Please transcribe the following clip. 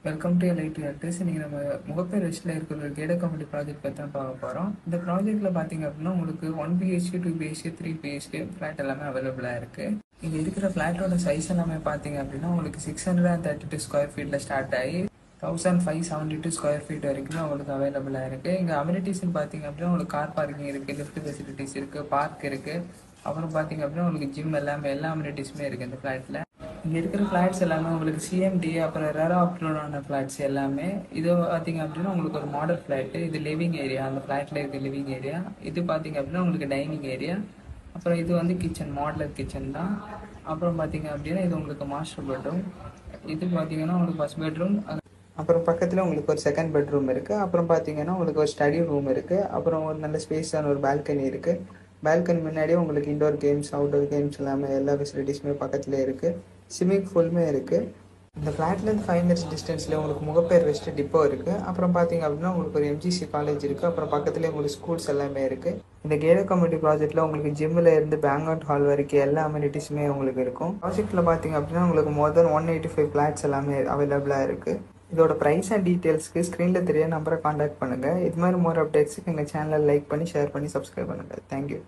Welcome to LID artist. இன்னைக்கு நம்ம முகப்பேர் வெஸ்ட்டில் இருக்கிற ஒரு கேடட் கம்யூனிட்டி ப்ராஜெக்ட் பற்றி தான் பார்க்க போகிறோம். இந்த ப்ராஜெக்ட்டில் பார்த்தீங்க அப்படின்னா உங்களுக்கு 1 பிஹெச்கே 2 பிஹெச்கே 3 பிஹெச்கே ஃப்ளாட் எல்லாமே அவைலபிளாக இருக்குது. இங்கே இருக்கிற ஃப்ளாட்டோட சைஸ் எல்லாமே பார்த்தீங்க அப்படின்னா உங்களுக்கு 632 ஸ்கொயர் ஃபீட்டில் ஸ்டார்ட் ஆகி 1572 ஸ்கொயர் ஃபீட் வரைக்கும் உங்களுக்கு அவைலபிளாக இருக்குது. இங்கே அம்யூனிட்டிஸ்ன்னு பார்த்தீங்க அப்படின்னா உங்களுக்கு கார் பார்க்கிங் இருக்குது, லிஃப்ட் ஃபெசிலிட்டிஸ் இருக்குது, பார்க் இருக்குது. அப்புறம் பார்த்தீங்க அப்படின்னா உங்களுக்கு ஜிம் எல்லா அம்யூனிட்டிஸுமே இருக்குது இந்த ஃப்ளாட்டில். இங்கே இருக்கிற ஃப்ளாட்ஸ் எல்லாமே உங்களுக்கு சிஎம்டி அப்புறம் ரேரா அப்ரூவ்டான ஃப்ளாட்ஸ் எல்லாமே. இது பார்த்தீங்க அப்படின்னா உங்களுக்கு ஒரு மாடல் ஃப்ளாட்டு. இது லிவிங் ஏரியா, அந்த ஃப்ளாட்டில் இருக்க லிவிங் ஏரியா. இது பார்த்தீங்க அப்படின்னா உங்களுக்கு டைனிங் ஏரியா. அப்புறம் இது வந்து கிச்சன், மாடலர் கிச்சன் தான். அப்புறம் பார்த்தீங்க அப்படின்னா இது உங்களுக்கு மாஸ்டர் பெட்ரூம். இது பார்த்தீங்கன்னா உங்களுக்கு ஃபர்ஸ்ட் பெட்ரூம். அப்புறம் பக்கத்தில் உங்களுக்கு ஒரு செகண்ட் பெட்ரூம் இருக்குது. அப்புறம் பார்த்தீங்கன்னா உங்களுக்கு ஒரு ஸ்டடி ரூம் இருக்குது. அப்புறம் ஒரு நல்ல ஸ்பேஸான ஒரு பால்கனி இருக்குது. பால்கனி முன்னாடியே உங்களுக்கு இண்டோர் கேம்ஸ், அவுட்டோர் கேம்ஸ் எல்லாமே எல்லா ஃபெசிலிட்டிஸுமே பக்கத்துலேயே இருக்குது. ஸ்விம்மிங் பூலுமே இருக்குது. இந்த ஃப்ளாட்லேருந்து 5 மினிட்ஸ் டிஸ்டன்ஸில் உங்களுக்கு முகப்பேர் வெஸ்ட் டிப்போ இருக்குது. அப்புறம் பார்த்தீங்க அப்படின்னா உங்களுக்கு ஒரு எம்ஜிசி காலேஜ் இருக்குது. அப்புறம் பக்கத்துலேயே உங்களுக்கு ஸ்கூல்ஸ் எல்லாமே இருக்குது. இந்த கேடட் கம்யூனிட்டி ப்ராஜெக்ட்டில் உங்களுக்கு ஜிம்மில் இருந்து பேங்க்அவுட் ஹால் வரைக்கும் எல்லா அம்யூனிட்டிஸுமே உங்களுக்கு இருக்கும். ப்ராஜெக்ட்டில் பார்த்தீங்க அப்படின்னா உங்களுக்கு மோர் தென் 185 ஃப்ளாட்ஸ் எல்லாமே அவைலபிளாக இருக்குது. இதோட ப்ரைஸ் அண்ட் டீட்டெயில்ஸ்க்கு ஸ்க்ரீனில் தெரிய நம்பரை காண்டாக்ட் பண்ணுங்கள். இது மாதிரி மோர் அப்டேட்ஸுக்கு எங்கள் சேனலை லைக் பண்ணி ஷேர் பண்ணி சப்ஸ்கிரைப் பண்ணுங்கள். தேங்க்யூ.